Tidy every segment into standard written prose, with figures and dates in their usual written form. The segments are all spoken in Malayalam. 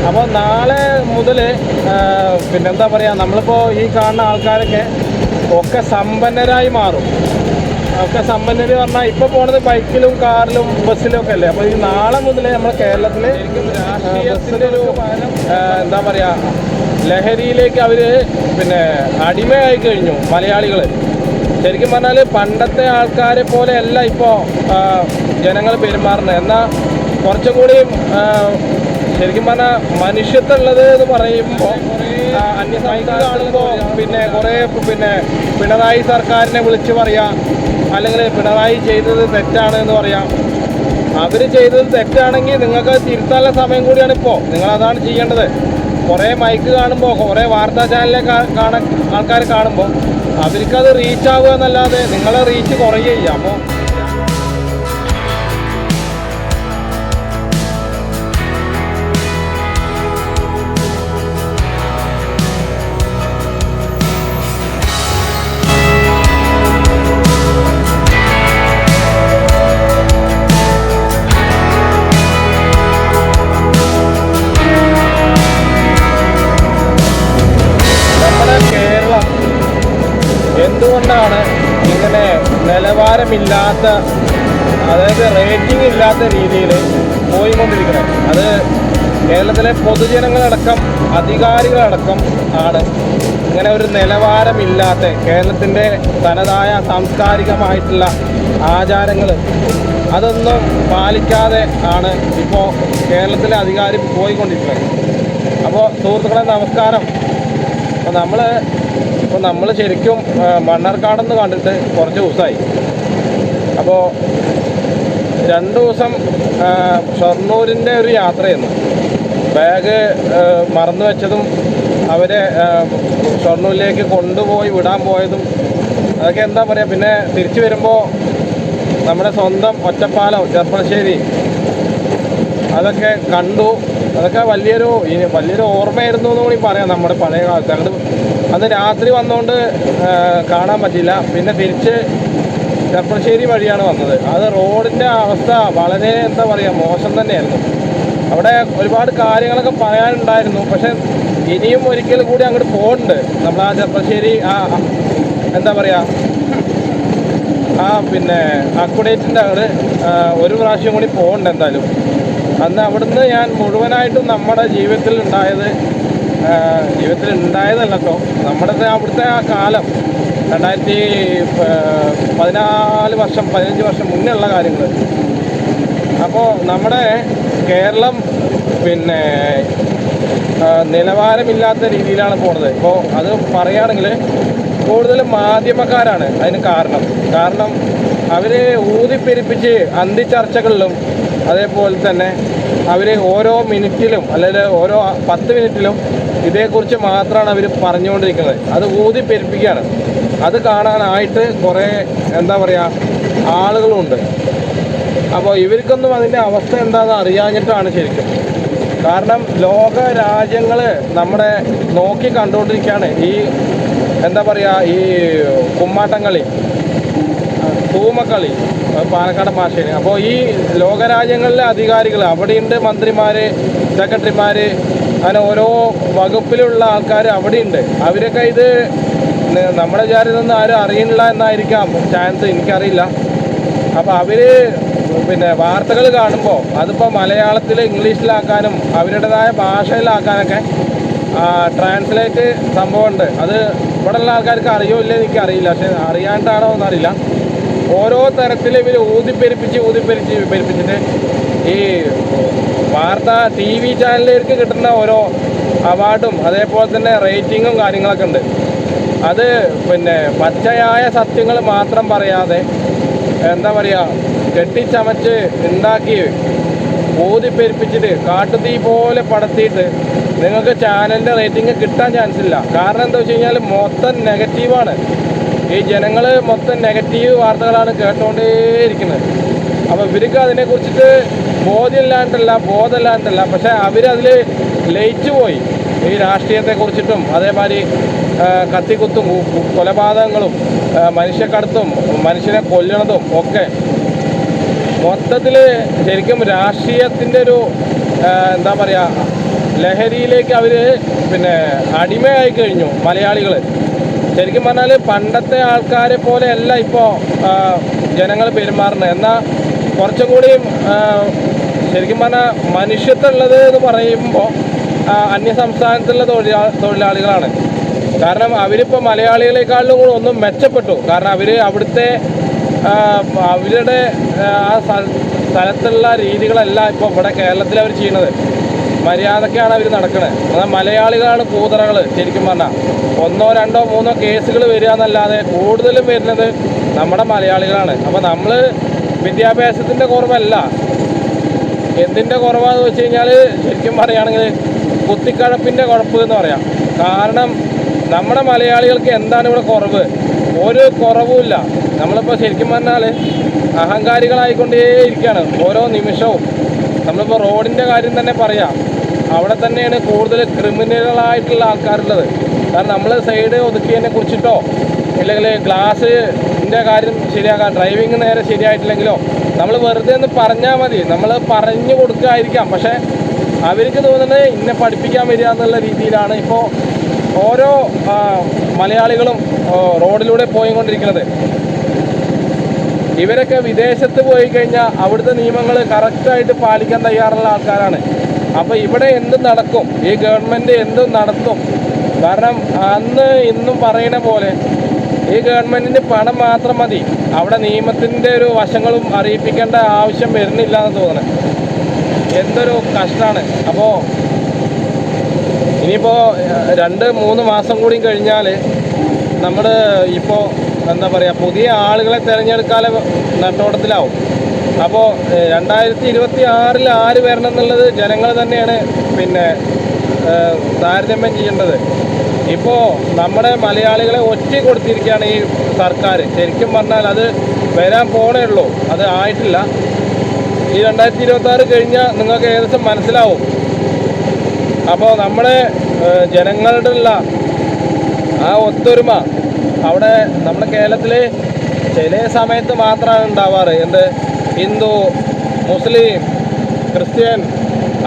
അപ്പോൾ നാളെ മുതൽ പിന്നെന്താ പറയുക, നമ്മളിപ്പോൾ ഈ കാണുന്ന ആൾക്കാരൊക്കെ ഒക്കെ സമ്പന്നരായി മാറും. ഒക്കെ സമ്പന്നർ പറഞ്ഞാൽ ഇപ്പോൾ പോണത് ബൈക്കിലും കാറിലും ബസ്സിലും ഒക്കെ അല്ലേ. അപ്പോൾ ഈ നാളെ മുതൽ നമ്മുടെ കേരളത്തിൽ രാഷ്ട്രീയത്തിൻ്റെ ഒരു എന്താ പറയുക ലഹരിയിലേക്ക് അവർ പിന്നെ അടിമയായി കഴിഞ്ഞു മലയാളികൾ. ശരിക്കും പറഞ്ഞാൽ പണ്ടത്തെ ആൾക്കാരെ പോലെയല്ല ഇപ്പോൾ ജനങ്ങൾ പെരുമാറുന്നത്. എന്നാൽ കുറച്ചും കൂടിയും ശരിക്കും പറഞ്ഞാൽ മനുഷ്യത്വമുള്ളത് എന്ന് പറയുമ്പോൾ അന്യസംസ്ഥാന കാണുമ്പോൾ കുറേ പിണറായി സർക്കാരിനെ വിളിച്ച് പറയാം, അല്ലെങ്കിൽ പിണറായി ചെയ്തത് തെറ്റാണ് എന്ന് പറയാം. അവർ ചെയ്തത് തെറ്റാണെങ്കിൽ നിങ്ങൾക്ക് തിരുത്താനുള്ള സമയം കൂടിയാണ് ഇപ്പോൾ. നിങ്ങളതാണ് ചെയ്യേണ്ടത്. കുറേ മൈക്ക് കാണുമ്പോൾ, കുറേ വാർത്താ ചാനലിലെ ആൾക്കാർ കാണുമ്പോൾ അവർക്കത് റീച്ച് ആവുക എന്നല്ലാതെ നിങ്ങളെ റീച്ച് കുറയുക. അപ്പോൾ എന്തുകൊണ്ടാണ് ഇങ്ങനെ നിലവാരമില്ലാത്ത, അതായത് റേറ്റിംഗ് ഇല്ലാത്ത രീതിയിൽ പോയിക്കൊണ്ടിരിക്കുന്നത്? അത് കേരളത്തിലെ പൊതുജനങ്ങളടക്കം അധികാരികളടക്കം ആണ് ഇങ്ങനെ ഒരു നിലവാരമില്ലാത്ത, കേരളത്തിൻ്റെ തനതായ സാംസ്കാരികമായിട്ടുള്ള ആചാരങ്ങൾ അതൊന്നും പാലിക്കാതെ ആണ് ഇപ്പോൾ കേരളത്തിലെ അധികാരി പോയിക്കൊണ്ടിരിക്കുന്നത്. അപ്പോൾ സുഹൃത്തുക്കളെ നമസ്കാരം. അപ്പോൾ നമ്മൾ ശരിക്കും മണ്ണാർക്കാടെന്ന് കണ്ടിട്ട് കുറച്ച് ദിവസമായി. അപ്പോൾ 2 ദിവസം ഷൊർണൂരിൻ്റെ ഒരു യാത്രയായിരുന്നു. ബാഗ് മറന്നു വെച്ചതും അവരെ ഷൊർണൂരിലേക്ക് കൊണ്ടുപോയി വിടാൻ പോയതും അതൊക്കെ എന്താ പറയുക. പിന്നെ തിരിച്ചു വരുമ്പോൾ നമ്മുടെ സ്വന്തം ഒറ്റപ്പാലം ചെർപ്പളശ്ശേരി അതൊക്കെ കണ്ടു. അതൊക്കെ വലിയൊരു ഓർമ്മയായിരുന്നു എന്ന് കൂടി പറയാം. നമ്മുടെ പഴയ കാലത്ത് അന്ന് രാത്രി വന്നുകൊണ്ട് കാണാൻ പറ്റില്ല. പിന്നെ തിരിച്ച് ചെർപ്പളശ്ശേരി വഴിയാണ് വന്നത്. അത് റോഡിൻ്റെ അവസ്ഥ വളരെ എന്താ പറയുക മോശം തന്നെയായിരുന്നു. അവിടെ ഒരുപാട് കാര്യങ്ങളൊക്കെ പറയാനുണ്ടായിരുന്നു. പക്ഷെ ഇനിയും ഒരിക്കൽ കൂടി അങ്ങോട്ട് പോകുന്നുണ്ട്. നമ്മൾ ആ ചെർപ്പളശ്ശേരി എന്താ പറയുക അക്കുഡേറ്റിൻ്റെ അങ്ങോട്ട് ഒരു പ്രാവശ്യം കൂടി പോകുന്നുണ്ട് എന്തായാലും. അന്ന് അവിടുന്ന് ഞാൻ മുഴുവനായിട്ടും നമ്മുടെ ജീവിതത്തിൽ ഉണ്ടായതല്ല കേട്ടോ, നമ്മുടെ അവിടുത്തെ ആ കാലം 2014 വർഷം 15 വർഷം മുന്നേ ഉള്ള കാര്യങ്ങൾ. അപ്പോൾ നമ്മുടെ കേരളം നിലവാരമില്ലാത്ത രീതിയിലാണ് പോകുന്നത്. ഇപ്പോൾ അത് പറയുകയാണെങ്കിൽ കൂടുതലും മാധ്യമക്കാരാണ് അതിന് കാരണം അവർ ഊതിപ്പെരിപ്പിച്ച് അന്തിച്ചർച്ചകളിലും അതേപോലെ തന്നെ അവർ ഓരോ മിനിറ്റിലും അല്ലെങ്കിൽ ഓരോ 10 മിനിറ്റിലും ഇതേക്കുറിച്ച് മാത്രമാണ് അവർ പറഞ്ഞുകൊണ്ടിരിക്കുന്നത്. അത് ഊതിപ്പെരിപ്പിക്കുകയാണ്. അത് കാണാനായിട്ട് കുറേ എന്താ പറയുക ആളുകളുണ്ട്. അപ്പോൾ ഇവർക്കൊന്നും അതിൻ്റെ അവസ്ഥ എന്താണെന്ന് അറിയാഞ്ഞിട്ടാണ് ശരിക്കും. കാരണം ലോക രാജ്യങ്ങൾ നമ്മുടെ നോക്കി കണ്ടുകൊണ്ടിരിക്കുകയാണ് ഈ എന്താ പറയുക ഈ കുമ്മാട്ടംകളി, തൂമക്കളി പാലക്കാട് ഭാഷയിൽ. അപ്പോൾ ഈ ലോകരാജ്യങ്ങളിലെ അധികാരികൾ അവിടെയുണ്ട്, മന്ത്രിമാർ, സെക്രട്ടറിമാർ, അങ്ങനെ ഓരോ വകുപ്പിലുള്ള ആൾക്കാർ അവിടെയുണ്ട്. അവരൊക്കെ ഇത് നമ്മുടെ വിചാരത്തൊന്നും ആരും അറിയില്ല എന്നായിരിക്കാം ചാൻസ്, എനിക്കറിയില്ല. അപ്പോൾ അവർ വാർത്തകൾ കാണുമ്പോൾ അതിപ്പോൾ മലയാളത്തിൽ ഇംഗ്ലീഷിലാക്കാനും അവരുടേതായ ഭാഷയിലാക്കാനൊക്കെ ട്രാൻസ്ലേറ്റ് സംഭവമുണ്ട്. അത് ഇവിടെയുള്ള ആൾക്കാർക്ക് അറിയോ ഇല്ലെന്ന് എനിക്കറിയില്ല. പക്ഷെ അറിയാണ്ടാണോ എന്നറിയില്ല. ഓരോ തരത്തിൽ ഇവർ ഊതിപ്പെരിപ്പിച്ചിട്ട് ഈ വാർത്താ TV ചാനലിലേക്ക് കിട്ടുന്ന ഓരോ അവാർഡും അതേപോലെ തന്നെ റേറ്റിങ്ങും കാര്യങ്ങളൊക്കെ ഉണ്ട്. അത് പച്ചയായ സത്യങ്ങൾ മാത്രം പറയാതെ എന്താ പറയുക കെട്ടിച്ചമച്ച് ഉണ്ടാക്കി ഊതിപ്പെരിപ്പിച്ചിട്ട് കാട്ടുതീ പോലെ പടത്തിയിട്ട് നിങ്ങൾക്ക് ചാനലിൻ്റെ റേറ്റിംഗ് കിട്ടാൻ ചാൻസ് ഇല്ല. കാരണം എന്താ വെച്ച് കഴിഞ്ഞാൽ മൊത്തം നെഗറ്റീവാണ്. ഈ ജനങ്ങൾ മൊത്തം നെഗറ്റീവ് വാർത്തകളാണ് കേട്ടുകൊണ്ടേയിരിക്കുന്നത്. അപ്പോൾ ഇവർക്ക് അതിനെക്കുറിച്ചിട്ട് ബോധമില്ലാണ്ടല്ല, പക്ഷേ അവരതിൽ ലയിച്ചു പോയി. ഈ രാഷ്ട്രീയത്തെക്കുറിച്ചിട്ടും അതേമാതിരി കത്തിക്കുത്തും കൊലപാതകങ്ങളും മനുഷ്യക്കടത്തും മനുഷ്യനെ കൊല്ലണതും ഒക്കെ മൊത്തത്തിൽ ശരിക്കും രാഷ്ട്രീയത്തിൻ്റെ ഒരു എന്താ പറയുക ലഹരിയിലേക്ക് അവർ പിന്നെ അടിമയായി കഴിഞ്ഞു മലയാളികൾ. ശരിക്കും പറഞ്ഞാൽ പണ്ടത്തെ ആൾക്കാരെ പോലെയല്ല ഇപ്പോൾ ജനങ്ങൾ പെരുമാറുന്നത്. എന്നാൽ കുറച്ചും കൂടിയും ശരിക്കും പറഞ്ഞാൽ മനുഷ്യത്വമുള്ളത് എന്ന് പറയുമ്പോൾ അന്യസംസ്ഥാനത്തുള്ള തൊഴിലാളികളാണ്. കാരണം അവരിപ്പോൾ മലയാളികളെക്കാളിലും കൂടെ ഒന്നും മെച്ചപ്പെട്ടു. കാരണം അവിടുത്തെ അവരുടെ ആ സ്ഥലത്തുള്ള രീതികളല്ല ഇപ്പോൾ ഇവിടെ കേരളത്തിൽ അവർ ചെയ്യുന്നത്. മര്യാദക്കാണ് അവർ നടക്കുന്നത്. എന്നാൽ മലയാളികളാണ് കൂതറകൾ. ശരിക്കും പറഞ്ഞാൽ 1, 2, 3 കേസുകൾ വരിക എന്നല്ലാതെ കൂടുതലും വരുന്നത് നമ്മുടെ മലയാളികളാണ്. അപ്പോൾ നമ്മൾ വിദ്യാഭ്യാസത്തിൻ്റെ കുറവല്ല, എന്തിൻ്റെ കുറവാന്ന് വെച്ച് കഴിഞ്ഞാൽ ശരിക്കും പറയുകയാണെങ്കിൽ കുത്തിക്കഴപ്പിൻ്റെ കുഴപ്പം എന്ന് പറയാം. കാരണം നമ്മുടെ മലയാളികൾക്ക് എന്താണ് ഇവിടെ കുറവ്? ഒരു കുറവുമില്ല. നമ്മളിപ്പോൾ ശരിക്കും പറഞ്ഞാൽ അഹങ്കാരികളായിക്കൊണ്ടേ ഇരിക്കുകയാണ് ഓരോ നിമിഷവും. നമ്മളിപ്പോൾ റോഡിൻ്റെ കാര്യം തന്നെ പറയാം, അവിടെ തന്നെയാണ് കൂടുതൽ ക്രിമിനലുകളായിട്ടുള്ള ആൾക്കാരുള്ളത്. കാരണം നമ്മൾ സൈഡ് ഒതുക്കിയതിനെ കുറിച്ചിട്ടോ ഇല്ലെങ്കിൽ ഗ്ലാസിൻ്റെ കാര്യം ശരിയാക്കാൻ ഡ്രൈവിങ് നേരെ ശരിയായിട്ടില്ലെങ്കിലോ നമ്മൾ വെറുതെ ഒന്ന് പറഞ്ഞാൽ മതി, നമ്മൾ പറഞ്ഞു കൊടുക്കാതിരിക്കാം. പക്ഷേ അവർക്ക് തോന്നുന്നത് ഇന്നെ പഠിപ്പിക്കാൻ വരിക എന്നുള്ള രീതിയിലാണ് ഇപ്പോൾ ഓരോ മലയാളികളും റോഡിലൂടെ പോയിക്കൊണ്ടിരിക്കുന്നത്. ഇവരൊക്കെ വിദേശത്ത് പോയി കഴിഞ്ഞാൽ അവിടുത്തെ നിയമങ്ങൾ കറക്റ്റായിട്ട് പാലിക്കാൻ തയ്യാറുള്ള ആൾക്കാരാണ്. അപ്പോൾ ഇവിടെ എന്തും നടക്കും, ഈ ഗവൺമെൻറ് എന്തും നടത്തും. കാരണം അന്ന് ഇന്നും പറയുന്ന പോലെ ഈ ഗവൺമെൻറ്റിന് പണം മാത്രം മതി, അവിടെ നിയമത്തിൻ്റെ ഒരു വശങ്ങളും അറിയിപ്പിക്കേണ്ട ആവശ്യം വരുന്നില്ല എന്ന് തോന്നുന്നത്. എന്തൊരു കഷ്ടമാണ്. അപ്പോൾ ഇനിയിപ്പോൾ 2-3 മാസം കൂടി കഴിഞ്ഞാൽ നമ്മൾ ഇപ്പോൾ എന്താ പറയുക, പുതിയ ആളുകളെ തിരഞ്ഞെടുക്കാതെ നെട്ടോട്ടത്തിലാവും. അപ്പോൾ 2026 ആര് വരണം എന്നുള്ളത് ജനങ്ങൾ തന്നെയാണ് പിന്നെ താരതമ്യം ചെയ്യേണ്ടത്. ഇപ്പോൾ നമ്മുടെ മലയാളികളെ ഒറ്റ കൊടുത്തിരിക്കുകയാണ് ഈ സർക്കാർ. ശരിക്കും പറഞ്ഞാൽ അത് വരാൻ പോണേ ഉള്ളൂ, അത് ആയിട്ടില്ല. ഈ 2026 കഴിഞ്ഞാൽ നിങ്ങൾക്ക് ഏകദേശം മനസ്സിലാവും. അപ്പോൾ നമ്മുടെ ജനങ്ങളുടെ ഉള്ള ആ ഒത്തൊരുമ അവിടെ നമ്മുടെ കേരളത്തിൽ ചില സമയത്ത് മാത്രമാണ് ഉണ്ടാവാറ്. ഹിന്ദു, മുസ്ലിം, ക്രിസ്ത്യൻ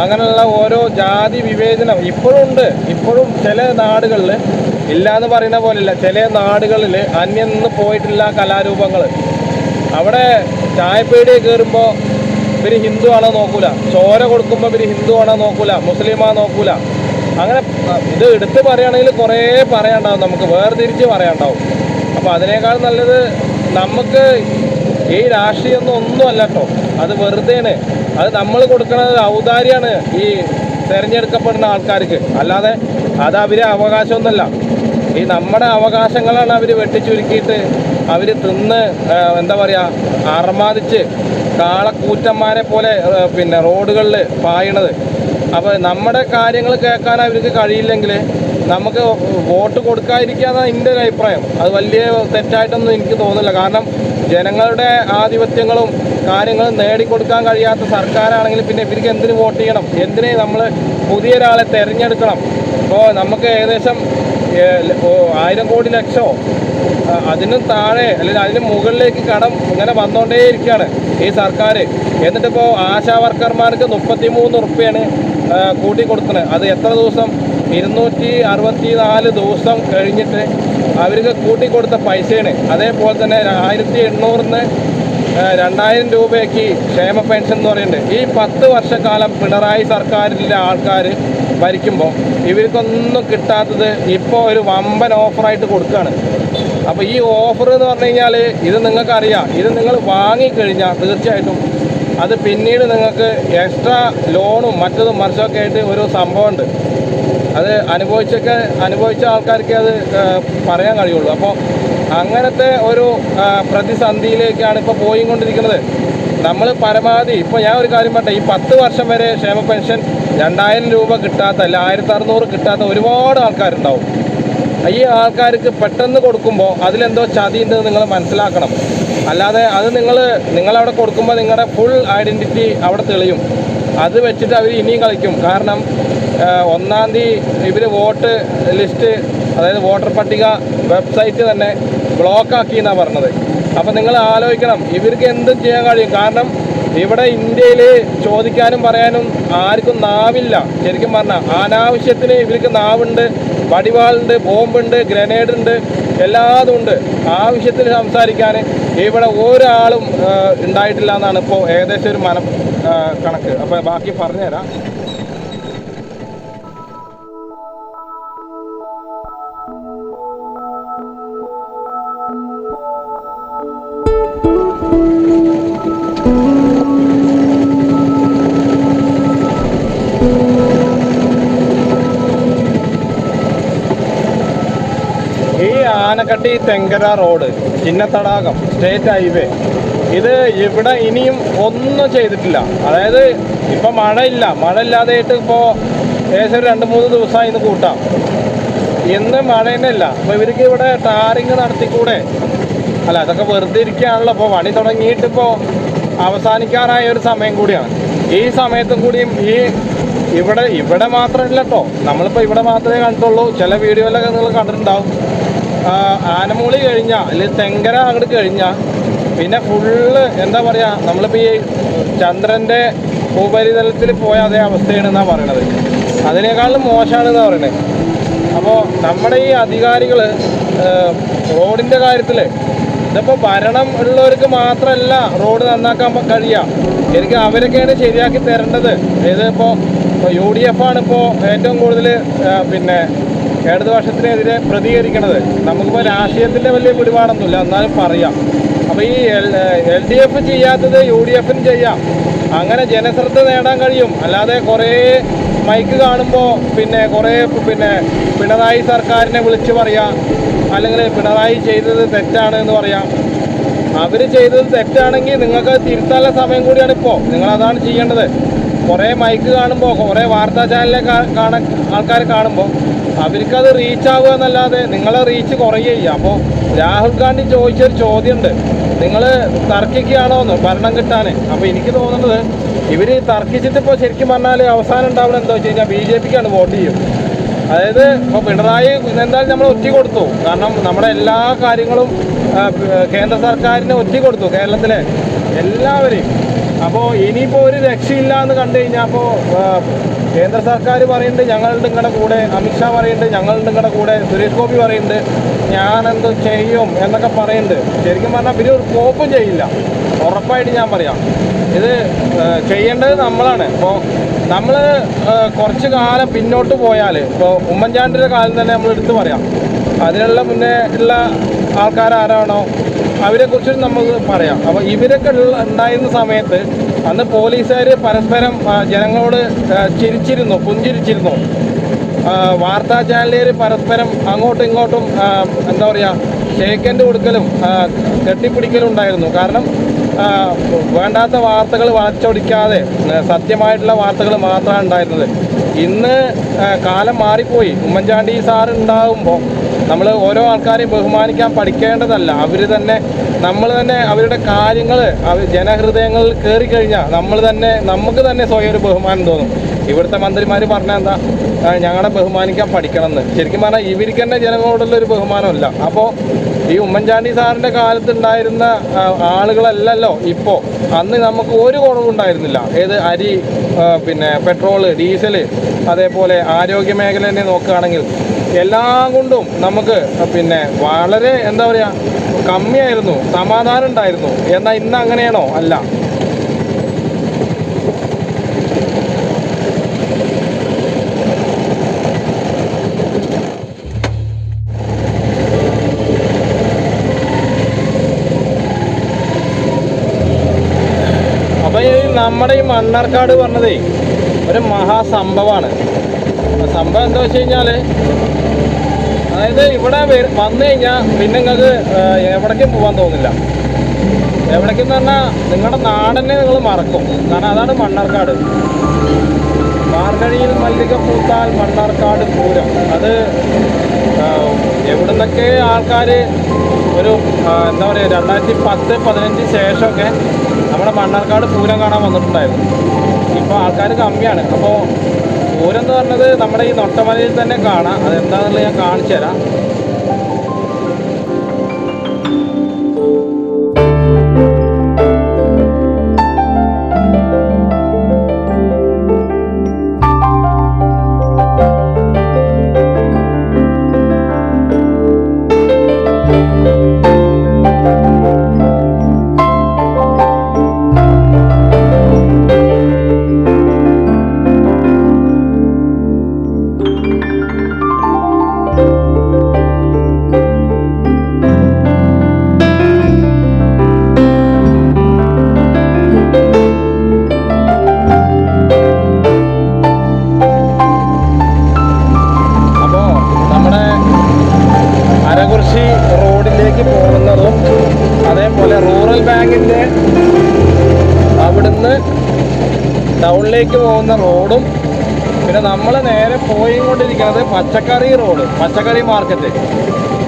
അങ്ങനെയുള്ള ഓരോ ജാതി വിവേചനം ഇപ്പോഴും ഉണ്ട്. ഇപ്പോഴും ചില നാടുകളിൽ ഇല്ലയെന്ന് പറയുന്ന പോലെയല്ല, ചില നാടുകളിൽ അന്യം നിന്ന് പോയിട്ടില്ല കലാരൂപങ്ങൾ. അവിടെ ചായപ്പേടി കയറുമ്പോൾ ഇവർ ഹിന്ദു ആണോ നോക്കൂല, ചോര കൊടുക്കുമ്പോൾ ഇവർ ഹിന്ദു ആണോ നോക്കൂല, മുസ്ലിമാ നോക്കൂല. അങ്ങനെ ഇത് എടുത്ത് പറയുകയാണെങ്കിൽ കുറേ പറയാനുണ്ടാവും, നമുക്ക് വേർതിരിച്ച് പറയാനുണ്ടാവും. അപ്പോൾ അതിനേക്കാൾ നല്ലത് നമുക്ക് ഈ രാഷ്ട്രീയമൊന്നും അല്ല കേട്ടോ, അത് വെറുതെയാണ്. അത് നമ്മൾ കൊടുക്കുന്നത് ഔദാര്യമാണ് ഈ തിരഞ്ഞെടുക്കപ്പെടുന്ന ആൾക്കാർക്ക്, അല്ലാതെ അത് അവരെ അവകാശമൊന്നുമല്ല. ഈ നമ്മുടെ അവകാശങ്ങളാണ് അവർ വെട്ടിച്ചുരുക്കിയിട്ട് അവർ തിന്ന് എന്താ പറയുക അർമാദിച്ച് കാളക്കൂറ്റന്മാരെ പോലെ പിന്നെ റോഡുകളിൽ പായണത്. അപ്പോൾ നമ്മുടെ കാര്യങ്ങൾ കേൾക്കാൻ അവർക്ക് കഴിയില്ലെങ്കിൽ നമുക്ക് വോട്ട് കൊടുക്കാതിരിക്കാന്നാണ് എൻ്റെ ഒരു അഭിപ്രായം. അത് വലിയ തെറ്റായിട്ടൊന്നും എനിക്ക് തോന്നുന്നില്ല. കാരണം ജനങ്ങളുടെ ആധിപത്യങ്ങളും കാര്യങ്ങളും നേടിക്കൊടുക്കാൻ കഴിയാത്ത സർക്കാരാണെങ്കിൽ പിന്നെ ഇവർക്ക് എന്തിനു വോട്ട് ചെയ്യണം? എന്തിനേ നമ്മൾ പുതിയൊരാളെ തിരഞ്ഞെടുക്കണം? ഇപ്പോൾ നമുക്ക് ഏകദേശം 1000 കോടി ലക്ഷമോ അതിനും താഴെ അല്ലെങ്കിൽ അതിന് മുകളിലേക്ക് കടം ഇങ്ങനെ വന്നുകൊണ്ടേയിരിക്കുകയാണ് ഈ സർക്കാർ. എന്നിട്ടിപ്പോൾ ആശാ വർക്കർമാർക്ക് 33 റുപ്യാണ് കൂട്ടിക്കൊടുക്കുന്നത്. അത് എത്ര ദിവസം? 264 ദിവസം കഴിഞ്ഞിട്ട് അവർക്ക് കൂട്ടിക്കൊടുത്ത പൈസയാണ്. അതേപോലെ തന്നെ 1800-ന് 2000 രൂപയ്ക്ക് ക്ഷേമ പെൻഷൻ എന്ന് പറയുന്നുണ്ട്. ഈ 10 വർഷക്കാലം പിണറായി സർക്കാരിലെ ആൾക്കാർ ഭരിക്കുമ്പോൾ ഇവർക്കൊന്നും കിട്ടാത്തത് ഇപ്പോൾ ഒരു വമ്പൻ ഓഫറായിട്ട് കൊടുക്കുകയാണ്. അപ്പോൾ ഈ ഓഫർ എന്ന് പറഞ്ഞു കഴിഞ്ഞാൽ ഇത് നിങ്ങൾക്കറിയാം, ഇത് നിങ്ങൾ വാങ്ങിക്കഴിഞ്ഞാൽ തീർച്ചയായിട്ടും അത് പിന്നീട് നിങ്ങൾക്ക് എക്സ്ട്രാ ലോണും മറ്റതും മറിച്ചൊക്കെ ആയിട്ട് ഒരു സംഭവമുണ്ട്. അത് അനുഭവിച്ച ആൾക്കാർക്ക് അത് പറയാൻ കഴിയുള്ളൂ. അപ്പോൾ അങ്ങനത്തെ ഒരു പ്രതിസന്ധിയിലേക്കാണ് ഇപ്പോൾ പോയിക്കൊണ്ടിരിക്കുന്നത്. നമ്മൾ പരമാവധി ഇപ്പോൾ ഞാൻ ഒരു കാര്യം പറയട്ടെ, ഈ 10 വർഷം വരെ ക്ഷേമ പെൻഷൻ 2000 രൂപ കിട്ടാത്ത അല്ല 1600 കിട്ടാത്ത ഒരുപാട് ആൾക്കാരുണ്ടാവും. ഈ ആൾക്കാർക്ക് പെട്ടെന്ന് കൊടുക്കുമ്പോൾ അതിലെന്തോ ചതി ഉണ്ടെന്ന് നിങ്ങൾ മനസ്സിലാക്കണം. അല്ലാതെ അത് നിങ്ങളവിടെ കൊടുക്കുമ്പോൾ നിങ്ങളുടെ ഫുൾ ഐഡൻറ്റിറ്റി അവിടെ തെളിയും. അത് വെച്ചിട്ട് അവർ ഇനിയും കളിക്കും. കാരണം 1-ാം തീയതി ഇവർ വോട്ട് ലിസ്റ്റ്, അതായത് വോട്ടർ പട്ടിക വെബ്സൈറ്റ് തന്നെ ബ്ലോക്കാക്കി എന്നാണ് പറഞ്ഞത്. അപ്പോൾ നിങ്ങൾ ആലോചിക്കണം, ഇവർക്ക് എന്തും ചെയ്യാൻ കഴിയും. കാരണം ഇവിടെ ഇന്ത്യയിൽ ചോദിക്കാനും പറയാനും ആർക്കും നാവില്ല. ശരിക്കും പറഞ്ഞാൽ അനാവശ്യത്തിന് ഇവർക്ക് നാവുണ്ട്, വടിവാളുണ്ട്, ബോംബുണ്ട്, ഗ്രനേഡ് ഉണ്ട്, എല്ലാതും ഉണ്ട്. ആവശ്യത്തിന് സംസാരിക്കാൻ ഇവിടെ ഒരാളും ഉണ്ടായിട്ടില്ല എന്നാണ് ഇപ്പോൾ ഏകദേശം ഒരു കണക്ക്. അപ്പോൾ ബാക്കി പറഞ്ഞുതരാം. Anakatti Thenkara road, Chinnathadagam state highway, ഇത് ഇവിടെ ഇനിയും ഒന്നും ചെയ്തിട്ടില്ല. അതായത് ഇപ്പം മഴ ഇല്ലാതെയായിട്ട് ഇപ്പോൾ ഏകദേശം 2-3 ദിവസമായി ഇന്ന് കൂട്ടാം. ഇന്ന് മഴ തന്നെ ഇല്ല. അപ്പോൾ ഇവർക്ക് ഇവിടെ ടാറിങ് നടത്തിക്കൂടെ? അല്ല, അതൊക്കെ വെറുതെ ഇരിക്കുകയാണല്ലോ. അപ്പോൾ പണി തുടങ്ങിയിട്ടിപ്പോൾ അവസാനിക്കാറായ ഒരു സമയം കൂടിയാണ്. ഈ സമയത്തും കൂടിയും ഇവിടെ മാത്രമല്ല കേട്ടോ, നമ്മളിപ്പോൾ ഇവിടെ മാത്രമേ കണ്ടിട്ടുള്ളൂ. ചില വീഡിയോയിലൊക്കെ നിങ്ങൾ കണ്ടിട്ടുണ്ടാവും. ആനമൂളി കഴിഞ്ഞാൽ അല്ലെങ്കിൽ തെങ്കര അങ്ങോട്ട് കഴിഞ്ഞാൽ പിന്നെ ഫുള്ള് എന്താ പറയുക, നമ്മളിപ്പോൾ ഈ ചന്ദ്രൻ്റെ ഉപരിതലത്തിൽ പോയ അതേ അവസ്ഥയാണെന്നാണ് പറയണത്. അതിനേക്കാളും മോശമാണെന്നാണ് പറയണത്. അപ്പോൾ നമ്മുടെ ഈ അധികാരികൾ റോഡിൻ്റെ കാര്യത്തിൽ ഇതിപ്പോൾ ഭരണം ഉള്ളവർക്ക് മാത്രമല്ല റോഡ് നന്നാക്കാൻ കഴിയുക. ശരിക്കും അവരൊക്കെയാണ് ശരിയാക്കി തരേണ്ടത്. ഇതിപ്പോൾ UDF ആണ് ഇപ്പോൾ ഏറ്റവും കൂടുതൽ പിന്നെ ഇടതുപക്ഷത്തിനെതിരെ പ്രതികരിക്കണത്. നമുക്കിപ്പോൾ രാഷ്ട്രീയത്തിൻ്റെ വലിയ പിടിപാടൊന്നുമില്ല, എന്നാലും പറയാം. അപ്പോൾ ഈ LDF ചെയ്യാത്തത് UDF ചെയ്യാം. അങ്ങനെ ജനശ്രദ്ധ നേടാൻ കഴിയും. അല്ലാതെ കുറേ മൈക്ക് കാണുമ്പോൾ കുറേ പിണറായി സർക്കാരിനെ വിളിച്ച് പറയാം, അല്ലെങ്കിൽ പിണറായി ചെയ്തത് തെറ്റാണ് എന്ന് പറയാം. അവർ ചെയ്തത് തെറ്റാണെങ്കിൽ നിങ്ങൾക്ക് തിരുത്താനുള്ള സമയം കൂടിയാണ് ഇപ്പോൾ. നിങ്ങളതാണ് ചെയ്യേണ്ടത്. കുറേ മൈക്ക് കാണുമ്പോൾ, കുറേ വാർത്താ ചാനലിലെ ആൾക്കാർ കാണുമ്പോൾ അവർക്കത് റീച്ച് ആവുക എന്നല്ലാതെ നിങ്ങളെ റീച്ച് കുറയുക. അപ്പോൾ രാഹുൽ ഗാന്ധി ചോദിച്ചൊരു ചോദ്യമുണ്ട്, നിങ്ങൾ തർക്കിക്കുകയാണോ എന്ന് ഭരണം കിട്ടാൻ. അപ്പോൾ എനിക്ക് തോന്നുന്നത് ഇവർ തർക്കിച്ചിട്ട് ഇപ്പോൾ ശരിക്കും പറഞ്ഞാൽ അവസാനം ഉണ്ടാവുന്നത് എന്താ വെച്ച് കഴിഞ്ഞാൽ BJPക്കാണ് വോട്ട് ചെയ്യും. അതായത് ഇപ്പോൾ പിണറായി എന്തായാലും നമ്മൾ ഒറ്റ കൊടുത്തു. കാരണം നമ്മുടെ എല്ലാ കാര്യങ്ങളും കേന്ദ്ര സർക്കാരിനെ ഒറ്റ കൊടുത്തു, കേരളത്തിലെ എല്ലാവരെയും. അപ്പോൾ ഇനിയിപ്പോൾ ഒരു രക്ഷയില്ല എന്ന് കണ്ടു കഴിഞ്ഞാൽ അപ്പോൾ കേന്ദ്ര സർക്കാർ പറയുന്നുണ്ട് ഞങ്ങളുടെ നിങ്ങളുടെ കൂടെ, അമിത്ഷാ പറയുന്നുണ്ട് ഞങ്ങളുടെ നിങ്ങളുടെ കൂടെ, സുരേഷ് ഗോപി പറയുന്നുണ്ട് ഞാനെന്ത് ചെയ്യും എന്നൊക്കെ പറയുന്നുണ്ട്. ശരിക്കും പറഞ്ഞാൽ ഇവർ ഒരു കോപ്പും ചെയ്യില്ല, ഉറപ്പായിട്ട് ഞാൻ പറയാം. ഇത് ചെയ്യേണ്ടത് നമ്മളാണ്. ഇപ്പോൾ നമ്മൾ കുറച്ച് കാലം പിന്നോട്ട് പോയാൽ, ഇപ്പോൾ ഉമ്മൻചാണ്ടിയുടെ കാലം തന്നെ നമ്മൾ എടുത്തു പറയാം. അതിനുള്ള മുന്നേ ഉള്ള ആൾക്കാരാരാണോ അവരെക്കുറിച്ച് നമുക്ക് പറയാം. അപ്പോൾ ഇവരൊക്കെ ഉണ്ടായിരുന്ന സമയത്ത് അന്ന് പോലീസുകാർ പരസ്പരം ജനങ്ങളോട് പുഞ്ചിരിച്ചിരുന്നു. വാർത്താ ചാനലുകാർ പരസ്പരം അങ്ങോട്ടും ഇങ്ങോട്ടും എന്താ പറയുക, ഷേക്കൻഡ് കൊടുക്കലും കെട്ടിപ്പിടിക്കലും ഉണ്ടായിരുന്നു. കാരണം വേണ്ടാത്ത വാർത്തകൾ വളച്ചൊടിക്കാതെ സത്യമായിട്ടുള്ള വാർത്തകൾ മാത്രമാണ് ഉണ്ടായിരുന്നത്. ഇന്ന് കാലം മാറിപ്പോയി. ഉമ്മൻചാണ്ടി സാർ ഉണ്ടാകുമ്പോൾ നമ്മൾ ഓരോ ആൾക്കാരെയും ബഹുമാനിക്കാൻ പഠിക്കേണ്ടതല്ല. നമ്മൾ തന്നെ അവരുടെ കാര്യങ്ങൾ ജനഹൃദയങ്ങളിൽ കയറിക്കഴിഞ്ഞാൽ നമുക്ക് തന്നെ സ്വയം ഒരു ബഹുമാനം തോന്നും. ഇവിടുത്തെ മന്ത്രിമാർ പറഞ്ഞാൽ എന്താ, ഞങ്ങളെ ബഹുമാനിക്കാൻ പഠിക്കണം എന്ന്. ശരിക്കും പറഞ്ഞാൽ ഇവർക്ക് തന്നെ ജനങ്ങളോടുള്ള ഒരു ബഹുമാനമല്ല. അപ്പോൾ ഈ ഉമ്മൻചാണ്ടി സാറിൻ്റെ കാലത്തുണ്ടായിരുന്ന ആളുകളല്ലല്ലോ ഇപ്പോൾ. അന്ന് നമുക്ക് ഒരു കുറവുണ്ടായിരുന്നില്ല. ഏത് അരി, പെട്രോള്, ഡീസല്, അതേപോലെ ആരോഗ്യ മേഖല തന്നെ നോക്കുകയാണെങ്കിൽ എല്ലാം കൊണ്ടും നമുക്ക് വളരെ എന്താ പറയുക കമ്മിയായിരുന്നു, സമാധാനം ഉണ്ടായിരുന്നു. എന്നാൽ ഇന്ന് അങ്ങനെയാണോ? അല്ല. അപ്പോൾ നമ്മുടെ ഈ മണ്ണാർക്കാട് പറഞ്ഞതേ ഒരു മഹാസംഭവമാണ്. സംഭവം എന്താ വെച്ച് കഴിഞ്ഞാൽ, അതായത് ഇവിടെ വന്നു കഴിഞ്ഞാൽ പിന്നെ നിങ്ങൾക്ക് എവിടേക്കും പോകാൻ തോന്നില്ല. എവിടേക്കെന്ന് പറഞ്ഞാൽ നിങ്ങളുടെ നാടനെ നിങ്ങൾ മറക്കും. കാരണം അതാണ് മണ്ണാർക്കാട്. മാർഗഴിയിൽ മല്ലിക പൂത്താൽ മണ്ണാർക്കാട് പൂരം. അത് എവിടുന്നൊക്കെ ആൾക്കാർ ഒരു എന്താ പറയുക 2010-15 ശേഷമൊക്കെ നമ്മുടെ മണ്ണാർക്കാട് പൂരം കാണാൻ വന്നിട്ടുണ്ടായിരുന്നു. ഇപ്പോൾ ആൾക്കാർ കമ്മിയാണ്. അപ്പോൾ പൂരം എന്ന് പറഞ്ഞത് നമ്മുടെ ഈ നൊട്ടമലയിൽ തന്നെ കാണാം. അതെന്താണെന്നുള്ളത് ഞാൻ കാണിച്ചു തരാം. ടൗണിലേക്ക് പോകുന്ന റോഡും പിന്നെ നമ്മൾ നേരെ പോയിക്കൊണ്ടിരിക്കുന്നത് പച്ചക്കറി മാർക്കറ്റ്.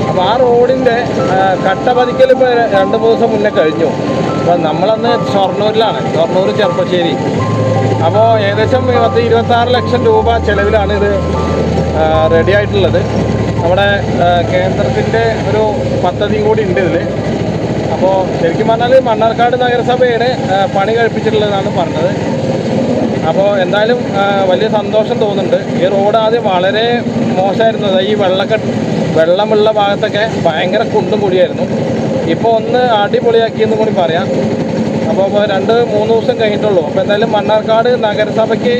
അപ്പോൾ ആ റോഡിൻ്റെ കട്ട പതിക്കൽ ഇപ്പോൾ 2 ദിവസം മുന്നേ കഴിഞ്ഞു. അപ്പോൾ നമ്മളന്ന് ഷൊർണൂർ ചെർപ്പശ്ശേരി. അപ്പോൾ ഏകദേശം 26 ലക്ഷം രൂപ ചിലവിലാണ് ഇത് റെഡി ആയിട്ടുള്ളത്. നമ്മുടെ കേന്ദ്രത്തിൻ്റെ ഒരു പദ്ധതിയും കൂടി ഉണ്ട് ഇതിൽ. അപ്പോൾ ശരിക്കും പറഞ്ഞാൽ മണ്ണാർക്കാട് നഗരസഭയാണ് പണി കഴിപ്പിച്ചിട്ടുള്ളതെന്നാണ് പറഞ്ഞത്. അപ്പോൾ എന്തായാലും വലിയ സന്തോഷം തോന്നുന്നുണ്ട്. ഈ റോഡ് ആദ്യം വളരെ മോശമായിരുന്നു. ഈ വെള്ളമുള്ള ഭാഗത്തൊക്കെ ഭയങ്കര കുണ്ടും കുഴിയായിരുന്നു. ഇപ്പോൾ ഒന്ന് അടിപൊളിയാക്കിയെന്ന് കൂടി പറയാം. അപ്പോൾ 2-3 ദിവസം കഴിഞ്ഞിട്ടുള്ളൂ. അപ്പോൾ എന്തായാലും മണ്ണാർക്കാട് നഗരസഭയ്ക്ക്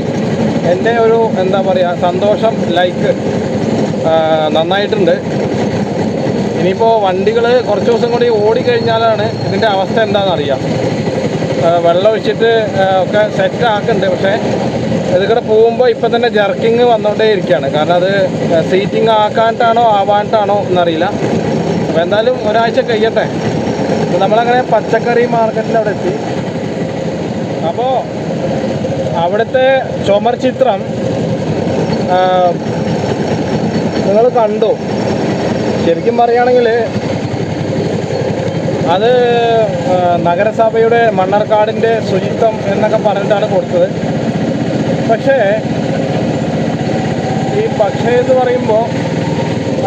എൻ്റെ ഒരു സന്തോഷം, ലൈക്ക് നന്നായിട്ടുണ്ട്. ഇനിയിപ്പോൾ വണ്ടികൾ കുറച്ച് ദിവസം കൂടി ഓടിക്കഴിഞ്ഞാലാണ് ഇതിൻ്റെ അവസ്ഥ എന്താണെന്ന് അറിയാം. വെള്ളം ഒഴിച്ചിട്ട് ഒക്കെ സെറ്റ് ആക്കുന്നുണ്ട്. പക്ഷേ ഇതികൂടെ പോകുമ്പോൾ ഇപ്പം തന്നെ ജർക്കിങ് വന്നുകൊണ്ടേ ഇരിക്കുകയാണ്. കാരണം അത് സീറ്റിംഗ് ആവാണ്ടാണോ എന്നറിയില്ല. അപ്പോൾ എന്തായാലും ഒരാഴ്ച കഴിയട്ടെ. നമ്മളങ്ങനെ പച്ചക്കറി മാർക്കറ്റിൻ്റെ അവിടെ എത്തി. അപ്പോൾ അവിടുത്തെ ചുമർ ചിത്രം നിങ്ങൾ കണ്ടു. ശരിക്കും പറയുകയാണെങ്കിൽ അത് നഗരസഭയുടെ മണ്ണാർക്കാടിൻ്റെ ശുചിത്വം എന്നൊക്കെ പറഞ്ഞിട്ടാണ് കൊടുത്തത്. പക്ഷേ എന്ന് പറയുമ്പോൾ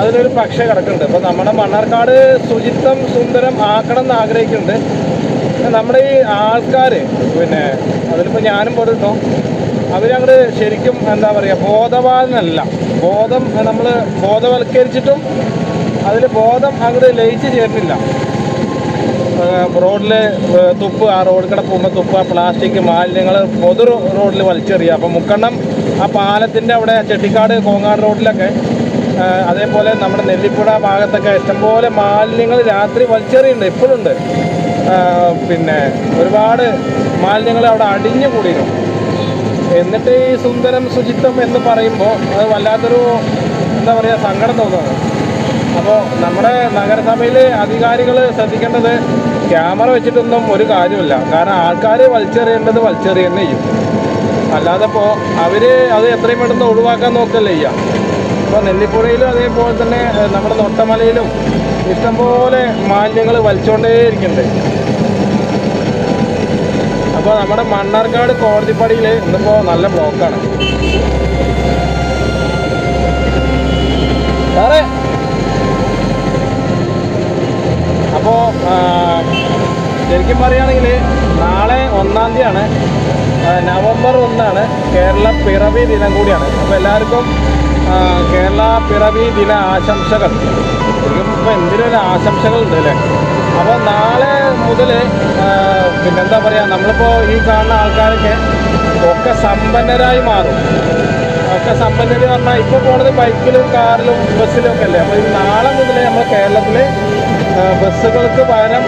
അതിലൊരു പക്ഷേ കിടക്കുന്നുണ്ട്. അപ്പോൾ നമ്മുടെ മണ്ണാർക്കാട് ശുചിത്വം സുന്ദരം ആക്കണം എന്ന് ആഗ്രഹിക്കുന്നുണ്ട്. നമ്മുടെ ഈ ആൾക്കാർ പിന്നെ അതിലിപ്പോൾ ഞാനും പെടുട്ടോ, അവരങ്ങോട്ട് ശരിക്കും ബോധവാനല്ല. നമ്മൾ ബോധവൽക്കരിച്ചിട്ടും അതിൽ ബോധം അങ്ങോട്ട് ലയിച്ച് ചേർന്നില്ല. റോഡിൽ തുപ്പ്, ആ റോഡ് കൂടെ പോകുമ്പോൾ തുപ്പ്, പ്ലാസ്റ്റിക് മാലിന്യങ്ങൾ പൊതു റോഡിൽ വലിച്ചെറിയുക. അപ്പോൾ മുക്കണ്ണം ആ പാലത്തിൻ്റെ അവിടെ ചെട്ടിക്കാട് കോങ്ങാട് റോഡിലൊക്കെ, അതേപോലെ നമ്മുടെ നെല്ലിപ്പുഴ ഭാഗത്തൊക്കെ ഇഷ്ടംപോലെ മാലിന്യങ്ങൾ രാത്രി വലിച്ചെറിയുന്നുണ്ട്, ഇപ്പോഴുണ്ട്. പിന്നെ ഒരുപാട് മാലിന്യങ്ങൾ അവിടെ അടിഞ്ഞു കൂടിയിരുന്നു. എന്നിട്ട് ഈ സുന്ദരം ശുചിത്വം എന്ന് പറയുമ്പോൾ അത് വല്ലാത്തൊരു സങ്കടം തോന്നുന്നത്. അപ്പോൾ നമ്മുടെ നഗരസഭയിൽ അധികാരികൾ ശ്രദ്ധിക്കേണ്ടത് ക്യാമറ വെച്ചിട്ടൊന്നും ഒരു കാര്യമില്ല. കാരണം ആൾക്കാർ വലിച്ചെറിയേണ്ടത് വലിച്ചെറിയുന്നേ ചെയ്യും. അല്ലാതെ ഇപ്പോൾ അവർ അത് എത്രയും പെട്ടെന്ന് ഒഴിവാക്കാൻ നോക്കല്ലേ ചെയ്യുക. അപ്പോൾ നെല്ലിപ്പുഴയിലും അതേപോലെ തന്നെ നമ്മുടെ നൊട്ടമലയിലും ഇഷ്ടംപോലെ മാലിന്യങ്ങൾ വലിച്ചുകൊണ്ടേയിരിക്കുന്നുണ്ട്. അപ്പോൾ നമ്മുടെ മണ്ണാർക്കാട് കോടതിപ്പടിയിൽ ഇന്നിപ്പോൾ നല്ല ബ്ലോക്കാണ്. അപ്പോൾ ശരിക്കും പറയുകയാണെങ്കിൽ നാളെ 1-ാം തീയതിയാണ്, നവംബർ 1 കേരള പിറവി ദിനം കൂടിയാണ്. അപ്പോൾ എല്ലാവർക്കും കേരള പിറവി ദിന ആശംസകൾ. ശരിക്കും ഇപ്പോൾ എന്തിനൊരു ആശംസകളുണ്ട് അല്ലേ. അപ്പോൾ നാളെ മുതൽ നമ്മളിപ്പോൾ ഈ കാണുന്ന ആൾക്കാരൊക്കെ ഒക്കെ സമ്പന്നരായി മാറും. ഒക്കെ സമ്പന്നർ പറഞ്ഞാൽ ഇപ്പോൾ പോകുന്നത് ബൈക്കിലും കാറിലും ബസ്സിലും ഒക്കെ അല്ലേ. അപ്പോൾ ഈ നാളെ മുതൽ നമ്മൾ കേരളത്തിൽ ബസ്സുകൾക്ക് പകരം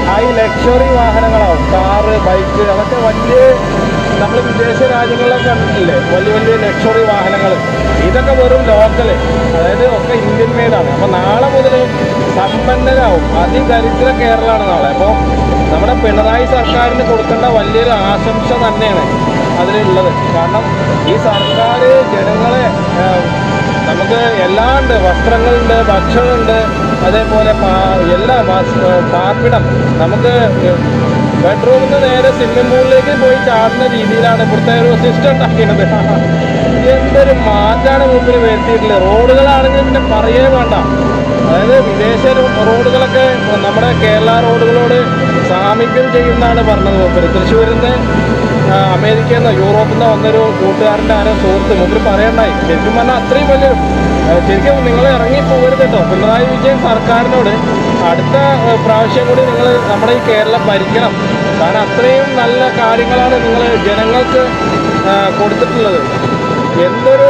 ഹൈ ലക്ഷറി വാഹനങ്ങളാവും. കാറ്, ബൈക്ക്, അതൊക്കെ വലിയ നമ്മൾ വിദേശ രാജ്യങ്ങളിലൊക്കെ കണ്ടിട്ടില്ലേ, വലിയ ലക്ഷറി വാഹനങ്ങൾ. ഇതൊക്കെ വെറും ലോക്കല്, അതായത് ഒക്കെ ഇന്ത്യൻ മെയ്ഡാണ്. അപ്പോൾ നാളെ മുതൽ സമ്പന്നരാവും. അതിദരിദ്ര കേരളമാണ് നാളെ. അപ്പോൾ നമ്മുടെ പിണറായി സർക്കാരിന് കൊടുക്കേണ്ട വലിയൊരു ആശംസ തന്നെയാണ് അതിലുള്ളത്. കാരണം ഈ സർക്കാർ ജനങ്ങളെ നമുക്ക് എല്ലാം ഉണ്ട്, വസ്ത്രങ്ങളുണ്ട്, ഭക്ഷണമുണ്ട്, അതേപോലെ പാർപ്പിടം. നമുക്ക് ബെഡ്റൂമിൽ നിന്ന് നേരെ സ്വിമ്മിംഗ് പൂളിലേക്ക് പോയി ചാടുന്ന രീതിയിലാണ് ഇവിടുത്തെ ഒരു സിസ്റ്റം ഉണ്ടാക്കിയത്. എന്തൊരു മാറ്റാണ് മുമ്പിൽ വരുത്തിയിട്ടുള്ളത്. റോഡുകളാണെങ്കിൽ പിന്നെ പറയേ വേണ്ട. അതായത് വിദേശ റോഡുകളൊക്കെ നമ്മുടെ കേരള റോഡുകളോട് സാമീപ്യം ചെയ്യുന്നതാണ് പറഞ്ഞത് മുമ്പിൽ. തൃശ്ശൂരിൽ നിന്ന് അമേരിക്കയിൽ നിന്ന് യൂറോപ്പിൽ നിന്ന് വന്നൊരു കൂട്ടുകാരൻ്റെ സുഹൃത്ത് മുമ്പിൽ പറയണ്ടായി. ശരിക്കും പറഞ്ഞാൽ അത്രയും വലിയൊരു ശരിക്കും നിങ്ങൾ ഇറങ്ങിപ്പോകരുത് കേട്ടോ. പിണറായി വിജയൻ സർക്കാരിനോട് അടുത്ത പ്രാവശ്യം കൂടി നിങ്ങൾ നമ്മുടെ ഈ കേരളം ഭരിക്കണം. കാരണം അത്രയും നല്ല കാര്യങ്ങളാണ് നിങ്ങൾ ജനങ്ങൾക്ക് കൊടുത്തിട്ടുള്ളത്. എന്തൊരു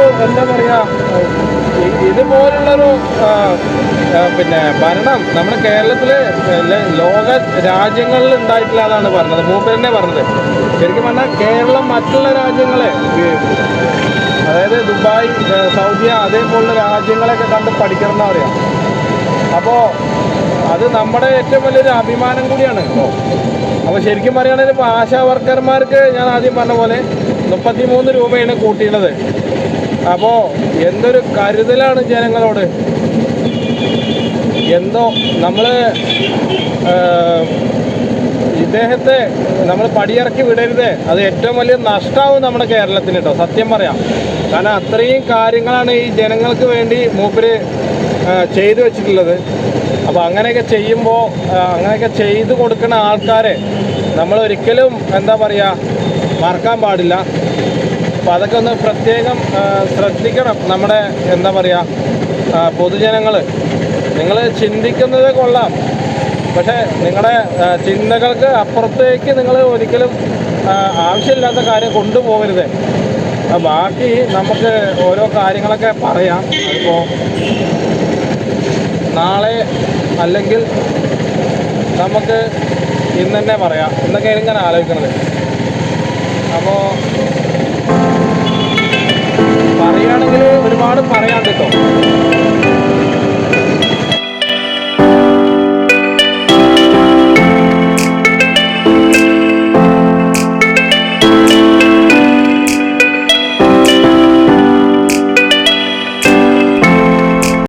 ഇതുപോലുള്ളൊരു ഭരണം നമ്മുടെ കേരളത്തിൽ ലോക രാജ്യങ്ങളിൽ ഉണ്ടായിട്ടില്ല എന്നാണ് പറഞ്ഞത്. മൂപ്പരന്നെ പറഞ്ഞത്. ശരിക്കും പറഞ്ഞാൽ കേരളം മറ്റുള്ള രാജ്യങ്ങളെ, അതായത് ദുബായ്, സൗദി അതേപോലുള്ള രാജ്യങ്ങളെയൊക്കെ കണ്ട് പഠിക്കണം എന്നാണ് പറയുക. അപ്പോൾ അത് നമ്മുടെ ഏറ്റവും വലിയൊരു അഭിമാനം കൂടിയാണ് കേട്ടോ. അപ്പോൾ ശരിക്കും പറയുകയാണെങ്കിൽ ഇപ്പോൾ ആശാ വർക്കർമാർക്ക് ഞാൻ ആദ്യം പറഞ്ഞ പോലെ 33 രൂപയാണ് കൂട്ടിയുള്ളത്. അപ്പോൾ എന്തൊരു കരുതലാണ് ജനങ്ങളോട്. എന്തോ നമ്മൾ ഇദ്ദേഹത്തെ നമ്മൾ പടിയിറക്കി വിടരുത്. അത് ഏറ്റവും വലിയ നഷ്ടമാവും നമ്മുടെ കേരളത്തിന് കേട്ടോ, സത്യം പറയാം. കാരണം അത്രയും കാര്യങ്ങളാണ് ഈ ജനങ്ങൾക്ക് വേണ്ടി മൂപ്പര് ചെയ്തു വെച്ചിട്ടുള്ളത്. അപ്പോൾ അങ്ങനെയൊക്കെ ചെയ്യുമ്പോൾ അങ്ങനെയൊക്കെ ചെയ്തു കൊടുക്കുന്ന ആൾക്കാരെ നമ്മൾ ഒരിക്കലും എന്താ പറയുക മറക്കാൻ പാടില്ല. അപ്പോൾ അതൊക്കെ ഒന്ന് പ്രത്യേകം ശ്രദ്ധിക്കണം നമ്മുടെ എന്താ പറയുക പൊതുജനങ്ങൾ. നിങ്ങൾ ചിന്തിക്കുന്നത് കൊള്ളാം, പക്ഷേ നിങ്ങളുടെ ചിന്തകൾക്ക് അപ്പുറത്തേക്ക് നിങ്ങൾ ഒരിക്കലും ആവശ്യമില്ലാത്ത കാര്യം കൊണ്ടുപോകരുത്. ബാക്കി നമുക്ക് ഓരോ കാര്യങ്ങളൊക്കെ പറയാം. അതിപ്പോൾ നാളെ അല്ലെങ്കിൽ നമുക്ക് ഇന്ന് തന്നെ പറയാം എന്നൊക്കെയാണ് ഞാൻ ആലോചിക്കുന്നത്. അപ്പോൾ പറയുകയാണെങ്കിൽ ഒരുപാട് പറയാൻ കേട്ടോ.